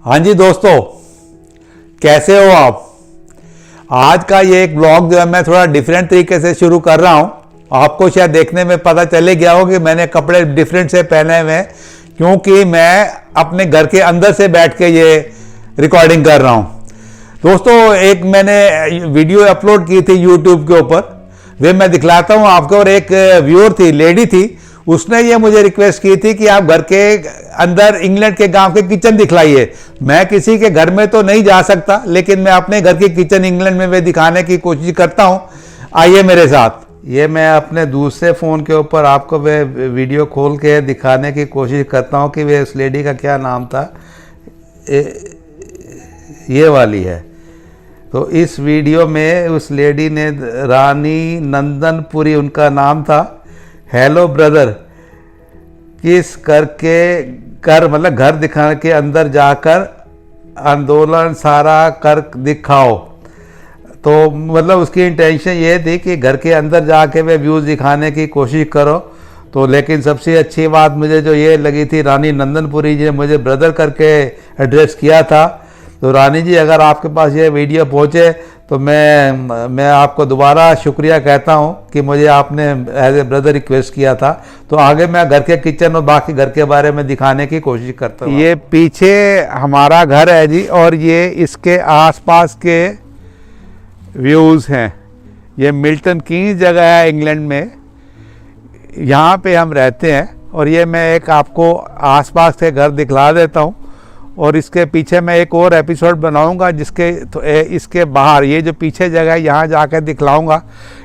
हाँ जी दोस्तों, कैसे हो आप। आज का ये एक ब्लॉग जो है मैं थोड़ा डिफरेंट तरीके से शुरू कर रहा हूँ। आपको शायद देखने में पता चले गया हो कि मैंने कपड़े डिफरेंट से पहने हुए हैं, क्योंकि मैं अपने घर के अंदर से बैठ के ये रिकॉर्डिंग कर रहा हूँ। दोस्तों, एक मैंने वीडियो अपलोड की थी यूट्यूब के ऊपर, वे मैं दिखलाता हूँ आपको। और एक व्यूअर थी, लेडी थी, उसने ये मुझे रिक्वेस्ट की थी कि आप घर के अंदर इंग्लैंड के गांव के किचन दिखलाइए। मैं किसी के घर में तो नहीं जा सकता, लेकिन मैं अपने घर की किचन इंग्लैंड में वे दिखाने की कोशिश करता हूँ। आइए मेरे साथ। ये मैं अपने दूसरे फ़ोन के ऊपर आपको वे वीडियो खोल के दिखाने की कोशिश करता हूँ कि वे उस लेडी का क्या नाम था। ये वाली है। तो इस वीडियो में उस लेडी ने, रानी नंदनपुरी उनका नाम था, हेलो ब्रदर, किस करके कर मतलब घर दिखाने के अंदर जाकर आंदोलन सारा कर दिखाओ। तो मतलब उसकी इंटेंशन ये थी कि घर के अंदर जाके वे व्यूज़ दिखाने की कोशिश करो। तो लेकिन सबसे अच्छी बात मुझे जो ये लगी थी, रानी नंदनपुरी जी ने मुझे ब्रदर करके एड्रेस किया था। तो रानी जी, अगर आपके पास ये वीडियो पहुँचे तो मैं आपको दोबारा शुक्रिया कहता हूँ कि मुझे आपने एज ए ब्रदर रिक्वेस्ट किया था। तो आगे मैं घर के किचन और बाकी घर के बारे में दिखाने की कोशिश करता हूँ। ये पीछे हमारा घर है जी, और ये इसके आसपास के व्यूज़ हैं। ये मिल्टन कीन्स जगह है इंग्लैंड में, यहाँ पे हम रहते हैं। और ये मैं एक आपको आसपास के घर दिखला देता हूँ, और इसके पीछे मैं एक और एपिसोड बनाऊंगा जिसके इसके बाहर ये जो पीछे जगह है यहाँ जाकर दिखलाऊंगा।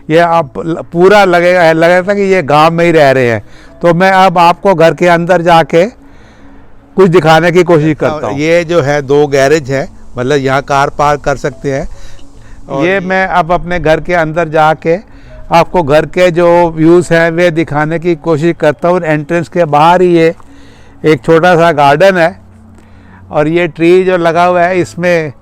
ये आप पूरा लगेगा था कि ये गांव में ही रह रहे हैं। तो मैं अब आपको घर के अंदर जाके कुछ दिखाने की कोशिश करता हूँ। ये जो है 2 गैरेज है, मतलब यहाँ कार पार्क कर सकते हैं। ये मैं अब अपने घर के अंदर जाके आपको घर के जो व्यूज़ हैं वे दिखाने की कोशिश करता हूँ। एंट्रेंस के बाहर ही ये एक छोटा सा गार्डन है, और ये ट्री जो लगा हुआ है इसमें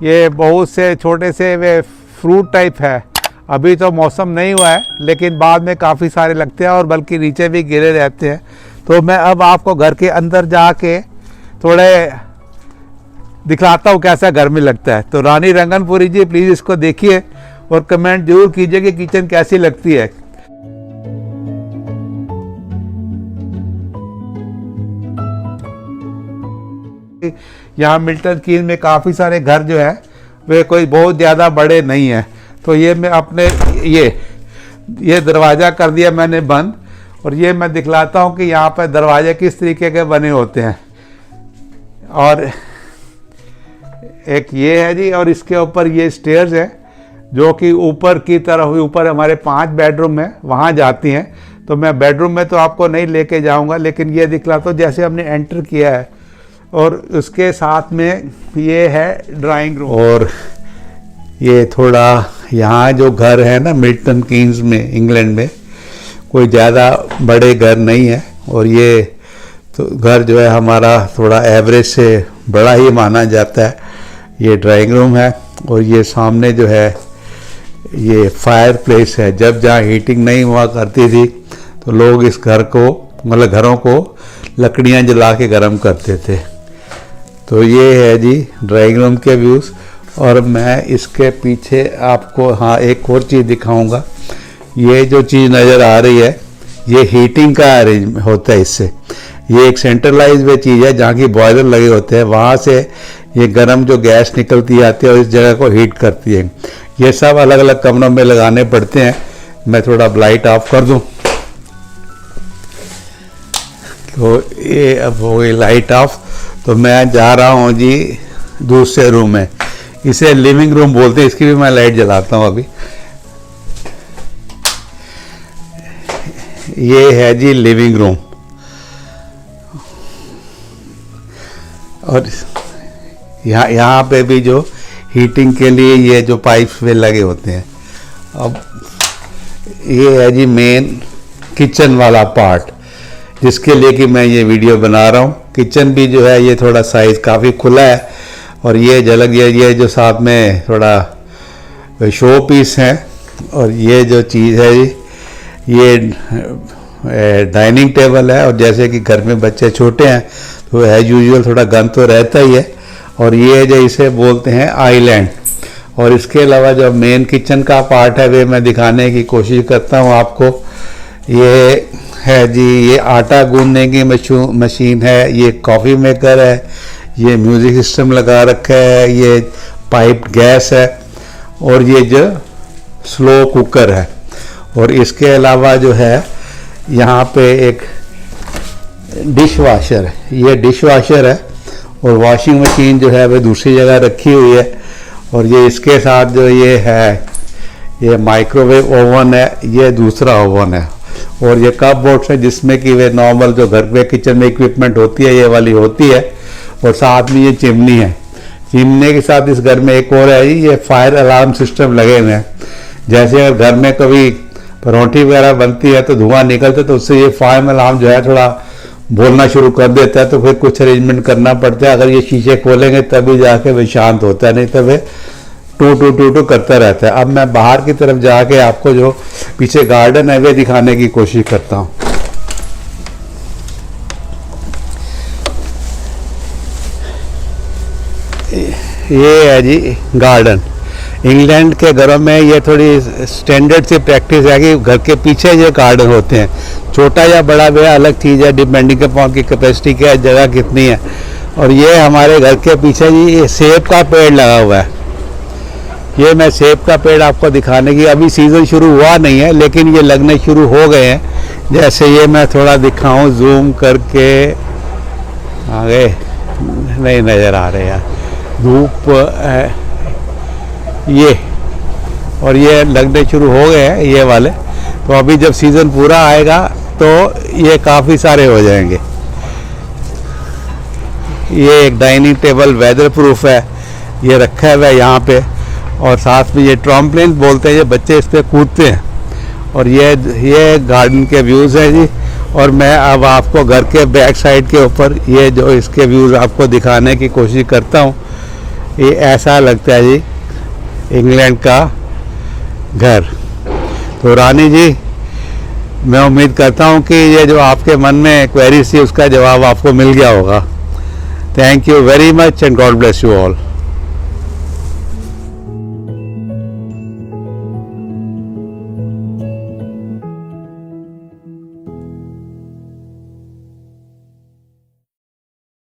ये बहुत से छोटे से वे फ्रूट टाइप है। अभी तो मौसम नहीं हुआ है, लेकिन बाद में काफ़ी सारे लगते हैं और बल्कि नीचे भी गिरे रहते हैं। तो मैं अब आपको घर के अंदर जाके थोड़े दिखलाता हूँ कैसा घर में लगता है। तो रानी रंगनपुरी जी, प्लीज़ इसको देखिए और कमेंट जरूर कीजिए कि किचन कैसी लगती है। यहाँ मिल्टन कीन्स में काफ़ी सारे घर जो है वे कोई बहुत ज़्यादा बड़े नहीं हैं। तो ये मैं अपने ये दरवाज़ा कर दिया मैंने बंद, और ये मैं दिखलाता हूँ कि यहाँ पर दरवाजे किस तरीके के बने होते हैं। और एक ये है जी, और इसके ऊपर ये स्टेयर्स है जो कि ऊपर की तरफ, ऊपर हमारे 5 बेडरूम हैं, वहाँ जाती हैं। तो मैं बेडरूम में तो आपको नहीं लेके जाऊँगा, लेकिन ये दिखलाता हूँ जैसे हमने एंटर किया है। और उसके साथ में ये है ड्राइंग रूम। और ये थोड़ा यहाँ जो घर है ना मिल्टन कीन्स में इंग्लैंड में, कोई ज़्यादा बड़े घर नहीं है। और ये तो घर जो है हमारा थोड़ा एवरेज से बड़ा ही माना जाता है। ये ड्राइंग रूम है, और ये सामने जो है ये फायर प्लेस है। जब जहाँ हीटिंग नहीं हुआ करती थी तो लोग इस घर को, मतलब घरों को लकड़ियाँ जला के गर्म करते थे। तो ये है जी ड्राइंग रूम के व्यूज़। और मैं इसके पीछे आपको एक और चीज़ दिखाऊंगा। ये जो चीज़ नज़र आ रही है ये हीटिंग का अरेंज होता है इससे। ये एक सेंट्रलाइज वे चीज़ है जहाँ की बॉयलर लगे होते हैं, वहाँ से ये गर्म जो गैस निकलती आती है और इस जगह को हीट करती है। ये सब अलग अलग कमरों में लगाने पड़ते हैं। मैं थोड़ा लाइट ऑफ कर दूँ तो ये अब हो गई लाइट ऑफ। तो मैं जा रहा हूँ जी दूसरे रूम में, इसे लिविंग रूम बोलते हैं। इसकी भी मैं लाइट जलाता हूँ अभी। ये है जी लिविंग रूम, और यहाँ पे भी जो हीटिंग के लिए ये जो पाइप्स वे लगे होते हैं। अब ये है जी मेन किचन वाला पार्ट, जिसके लिए कि मैं ये वीडियो बना रहा हूँ। किचन भी जो है ये थोड़ा साइज़ काफ़ी खुला है, और ये झलक ये जो साथ में थोड़ा शो पीस है। और ये जो चीज़ है ये डाइनिंग टेबल है। और जैसे कि घर में बच्चे छोटे हैं तो एज यूजुअल थोड़ा गंद तो रहता ही है, और ये जो इसे बोलते हैं आइलैंड। और इसके अलावा जो मेन किचन का पार्ट है वे मैं दिखाने की कोशिश करता हूँ आपको। ये है जी, ये आटा गूंदने की मशीन है, ये कॉफ़ी मेकर है, ये म्यूज़िक सिस्टम लगा रखा है, ये पाइप गैस है, और ये जो स्लो कुकर है। और इसके अलावा जो है यहाँ पे एक डिश वाशर है, ये डिश वाशर है, और वॉशिंग मशीन जो है वह दूसरी जगह रखी हुई है। और ये इसके साथ जो ये है, ये माइक्रोवेव ओवन है, ये दूसरा ओवन है। और ये कप बोर्ड्स है जिसमें कि वे नॉर्मल जो घर में किचन में इक्विपमेंट होती है ये वाली होती है। और साथ में ये चिमनी है। चिमनी के साथ इस घर में एक और है, ये फायर अलार्म सिस्टम लगे हुए हैं। जैसे अगर घर में कभी परोठी वगैरह बनती है तो धुआं निकलता है, तो उससे ये फायर अलार्म जो है थोड़ा बोलना शुरू कर देता है, तो फिर कुछ अरेंजमेंट करना पड़ता है। अगर ये शीशे खोलेंगे तभी जाके वे शांत होता है, नहीं तो वे टू टू टू टू करता रहता है। अब मैं बाहर की तरफ जाके आपको जो पीछे गार्डन है वे दिखाने की कोशिश करता हूँ। ये है जी गार्डन। इंग्लैंड के घरों में ये थोड़ी स्टैंडर्ड सी प्रैक्टिस है कि घर के पीछे ये गार्डन होते हैं। छोटा या बड़ा वह अलग चीज़ है, डिपेंडिंग अपॉन की कैपेसिटी क्या है, जगह कितनी है। और ये हमारे घर के पीछे जी ये सेब का पेड़ लगा हुआ है। ये मैं सेब का पेड़ आपको दिखाने की, अभी सीज़न शुरू हुआ नहीं है लेकिन ये लगने शुरू हो गए हैं। जैसे ये मैं थोड़ा दिखाऊं जूम करके, आगे नहीं नज़र आ रहे यार, धूप है ये, और ये लगने शुरू हो गए हैं ये वाले। तो अभी जब सीज़न पूरा आएगा तो ये काफ़ी सारे हो जाएंगे। ये एक डाइनिंग टेबल वेदर प्रूफ है, ये रखा हुआ है यहाँ पे। और साथ में ये ट्रम्पलिन बोलते हैं, ये बच्चे इस पर कूदते हैं। और ये गार्डन के व्यूज़ हैं जी। और मैं अब आपको घर के बैक साइड के ऊपर ये जो इसके व्यूज़ आपको दिखाने की कोशिश करता हूँ। ये ऐसा लगता है जी इंग्लैंड का घर। तो रानी जी, मैं उम्मीद करता हूँ कि ये जो आपके मन में क्वेरी थी उसका जवाब आपको मिल गया होगा। Thank you very much and God bless you all.